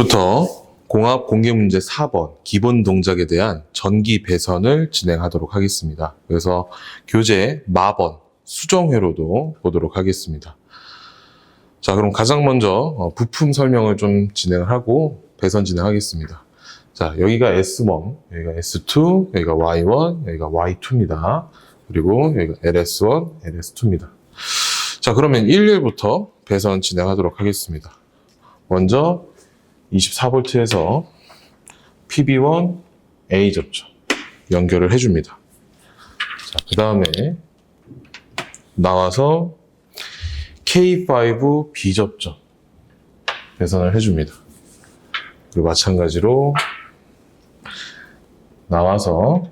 지금부터 공합 공개문제 4번 기본 동작에 대한 전기 배선을 진행하도록 하겠습니다. 그래서 교재 마번 수정회로도 보도록 하겠습니다. 자, 그럼 가장 먼저 부품 설명을 좀 진행을 하고 배선 진행하겠습니다. 자, 여기가 S1, 여기가 S2, 여기가 Y1, 여기가 Y2입니다. 그리고 여기가 LS1, LS2입니다. 자, 그러면 일렬부터 배선 진행하도록 하겠습니다. 먼저 24V에서 PB1 A 접점 연결을 해줍니다. 자, 그 다음에 나와서 K5 B 접점 배선을 해줍니다. 그리고 마찬가지로 나와서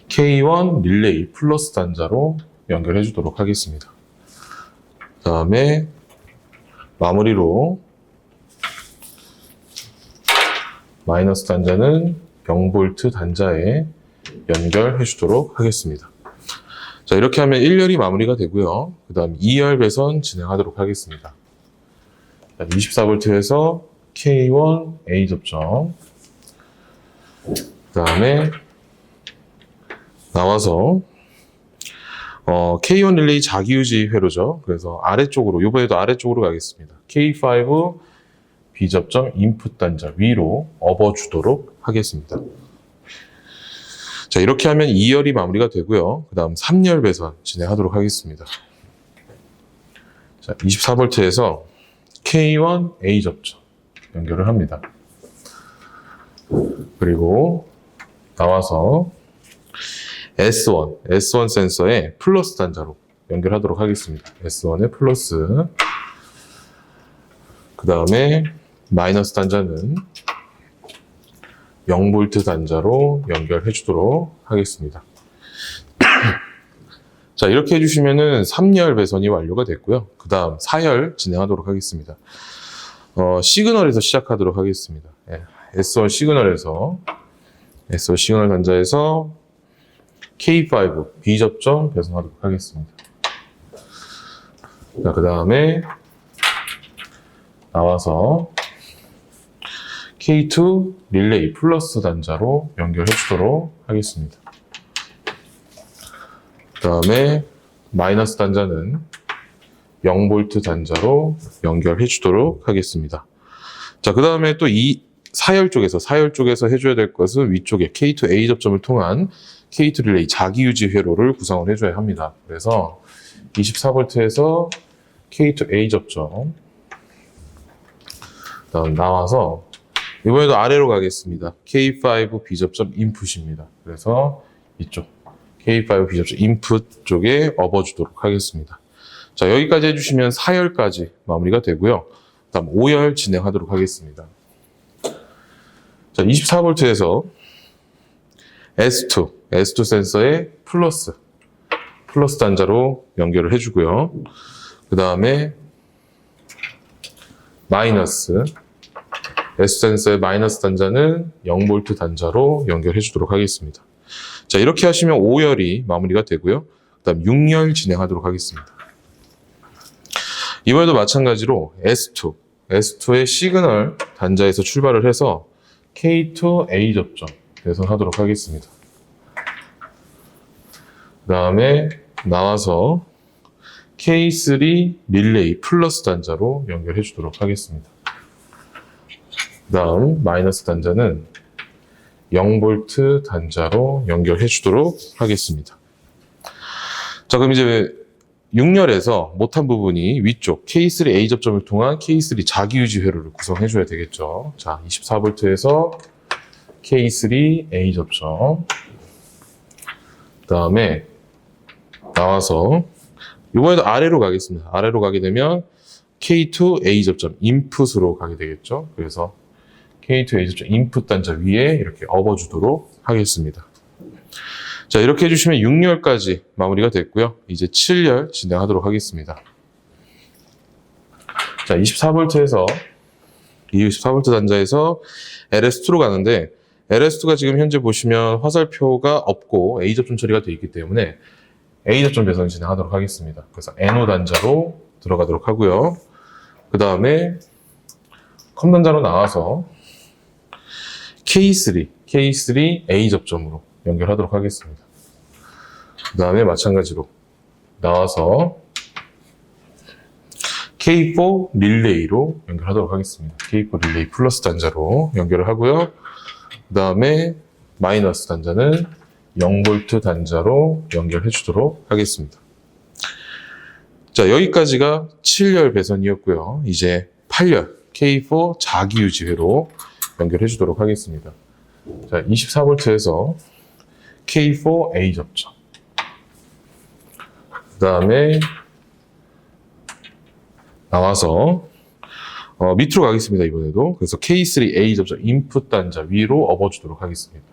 K1 릴레이 플러스 단자로 연결해 주도록 하겠습니다. 그 다음에 마무리로 마이너스 단자는 0V 단자에 연결해 주도록 하겠습니다. 자, 이렇게 하면 1열이 마무리가 되고요. 그 다음 2열 배선 진행하도록 하겠습니다. 24V에서 K1 A 접점, 그 다음에 나와서 K1 릴레이 자기유지 회로죠. 그래서 아래쪽으로, 이번에도 아래쪽으로 가겠습니다. K5 B 접점 인풋 단자 위로 업어주도록 하겠습니다. 자, 이렇게 하면 2열이 마무리가 되고요. 그 다음 3열 배선 진행하도록 하겠습니다. 자, 24V에서 K1 A 접점 연결을 합니다. 그리고 나와서 S1 센서에 플러스 단자로 연결하도록 하겠습니다. S1에 플러스, 그 다음에 마이너스 단자는 0V 단자로 연결해 주도록 하겠습니다. 자, 이렇게 해주시면은 3열 배선이 완료가 됐고요. 그 다음 4열 진행하도록 하겠습니다. 시그널에서 시작하도록 하겠습니다. S1 시그널에서 S1 시그널 단자에서 K5 B 접점 배선하도록 하겠습니다. 자, 그 다음에 나와서 K2 릴레이 플러스 단자로 연결해 주도록 하겠습니다. 그 다음에 마이너스 단자는 0V 단자로 연결해 주도록 하겠습니다. 자, 그 다음에 또 이 사열 쪽에서 해줘야 될 것은 위쪽에 K2 A 접점을 통한 K2 릴레이 자기유지 회로를 구성을 해줘야 합니다. 그래서 24V에서 K2 A 접점, 그다음 나와서 이번에도 아래로 가겠습니다. K5 B 접점 인풋입니다. 그래서 이쪽 K5 B 접점 인풋 쪽에 업어주도록 하겠습니다. 자, 여기까지 해주시면 4열까지 마무리가 되고요. 그다음 5열 진행하도록 하겠습니다. 자, 24V에서 S2 센서에 플러스 단자로 연결을 해주고요. 그 다음에 마이너스, S 센서의 마이너스 단자는 0V 단자로 연결해 주도록 하겠습니다. 자, 이렇게 하시면 5열이 마무리가 되고요. 그 다음 6열 진행하도록 하겠습니다. 이번에도 마찬가지로 S2의 시그널 단자에서 출발을 해서 K2 A 접점 배선하도록 하겠습니다. 그 다음에 나와서 K3 릴레이 플러스 단자로 연결해 주도록 하겠습니다. 그 다음 마이너스 단자는 0V 단자로 연결해 주도록 하겠습니다. 자, 그럼 이제 6열에서 못한 부분이 위쪽 K3 A 접점을 통한 K3 자기유지 회로를 구성해 줘야 되겠죠. 자, 24V에서 K3 A 접점, 그 다음에 나와서 이번에도 아래로 가겠습니다. 아래로 가게 되면 K2 A 접점 인풋으로 가게 되겠죠. 그래서 K2 A 접점 인풋 단자 위에 이렇게 업어주도록 하겠습니다. 자, 이렇게 해주시면 6열까지 마무리가 됐고요. 이제 7열 진행하도록 하겠습니다. 자, 24V에서 이 24V 단자에서 LS2로 가는데, LS2가 지금 현재 보시면 화살표가 없고 A 접점 처리가 되어 있기 때문에 A 접점 배선 진행하도록 하겠습니다. 그래서 NO 단자로 들어가도록 하고요. 그 다음에 컴단자로 나와서 K3 A 접점으로 연결하도록 하겠습니다. 그 다음에 마찬가지로 나와서 K4 릴레이로 연결하도록 하겠습니다. K4 릴레이 플러스 단자로 연결을 하고요. 그 다음에 마이너스 단자는 0V 단자로 연결해 주도록 하겠습니다. 자, 여기까지가 7열 배선이었고요. 이제 8열 K4 자기 유지회로 연결해 주도록 하겠습니다. 자, 24V에서 K4 A 접점. 그 다음에 나와서 밑으로 가겠습니다. 이번에도. 그래서 K3 A 접점 인풋 단자 위로 업어주도록 하겠습니다.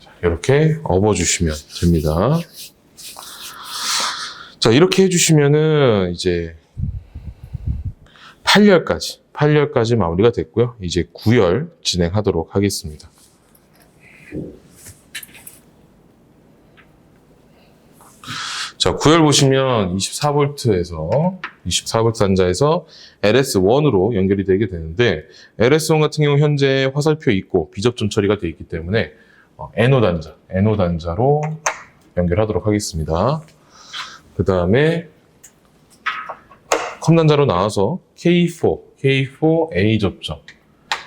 자, 이렇게 업어주시면 됩니다. 자, 이렇게 해주시면은 이제 8열까지 마무리가 됐고요. 이제 9열 진행하도록 하겠습니다. 자, 9열 보시면 24V 단자에서 LS1으로 연결이 되게 되는데, LS1 같은 경우 현재 화살표 있고 비접점 처리가 되어 있기 때문에 NO 단자로 연결하도록 하겠습니다. 그 다음에 컴 단자로 나와서 K4 A 접점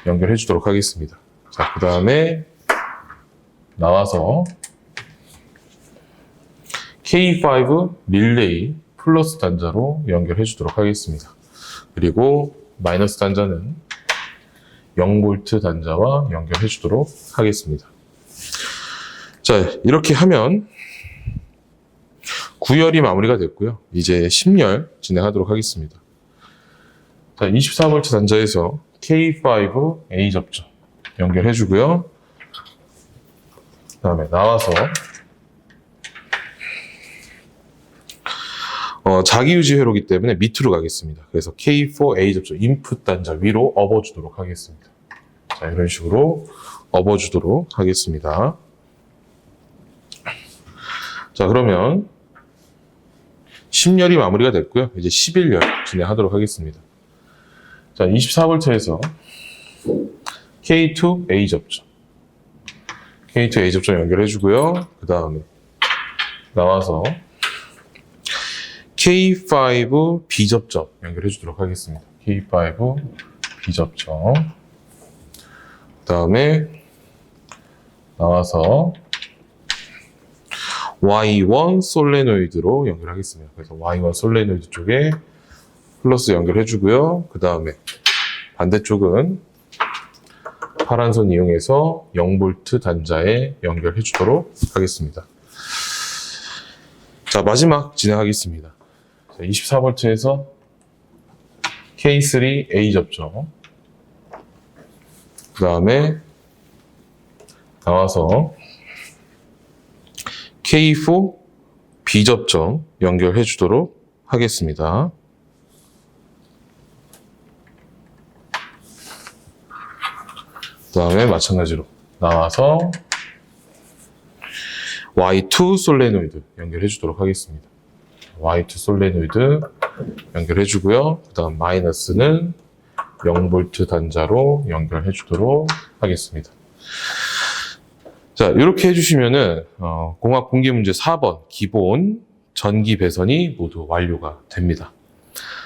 연결해 주도록 하겠습니다. 자, 그 다음에 나와서 K5 릴레이 플러스 단자로 연결해 주도록 하겠습니다. 그리고 마이너스 단자는 0V 단자와 연결해 주도록 하겠습니다. 자, 이렇게 하면 9열이 마무리가 됐고요. 이제 10열 진행하도록 하겠습니다. 자, 24V 단자에서 K5 A 접점 연결해 주고요. 그 다음에 나와서 자기 유지 회로기 때문에 밑으로 가겠습니다. 그래서 K4 A 접점 인풋 단자 위로 업어주도록 하겠습니다. 자, 이런 식으로 업어주도록 하겠습니다. 자, 그러면 10열이 마무리가 됐고요. 이제 11열 진행하도록 하겠습니다. 자, 24V에서 K2 A 접점 연결해 주고요. 그 다음에 나와서 K5 B 접점 연결해 주도록 하겠습니다. K5 B 접점. 그 다음에 나와서 Y1 솔레노이드로 연결하겠습니다. 그래서 Y1 솔레노이드 쪽에 플러스 연결해 주고요. 그 다음에 반대쪽은 파란 선 이용해서 0V 단자에 연결해 주도록 하겠습니다. 자, 마지막 진행하겠습니다. 24V에서 K3 A 접점, 그 다음에 나와서 K4 B 접점 연결해 주도록 하겠습니다. 그 다음에 마찬가지로 나와서 Y2 솔레노이드 연결해 주도록 하겠습니다. Y2 솔레노이드 연결해 주고요. 그 다음 마이너스는 0V 단자로 연결해 주도록 하겠습니다. 자, 이렇게 해주시면은 공학 공개 문제 4번 기본 전기 배선이 모두 완료가 됩니다.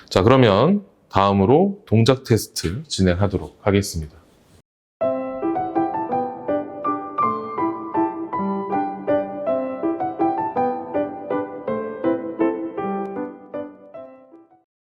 자, 그러면 다음으로 동작 테스트 진행하도록 하겠습니다.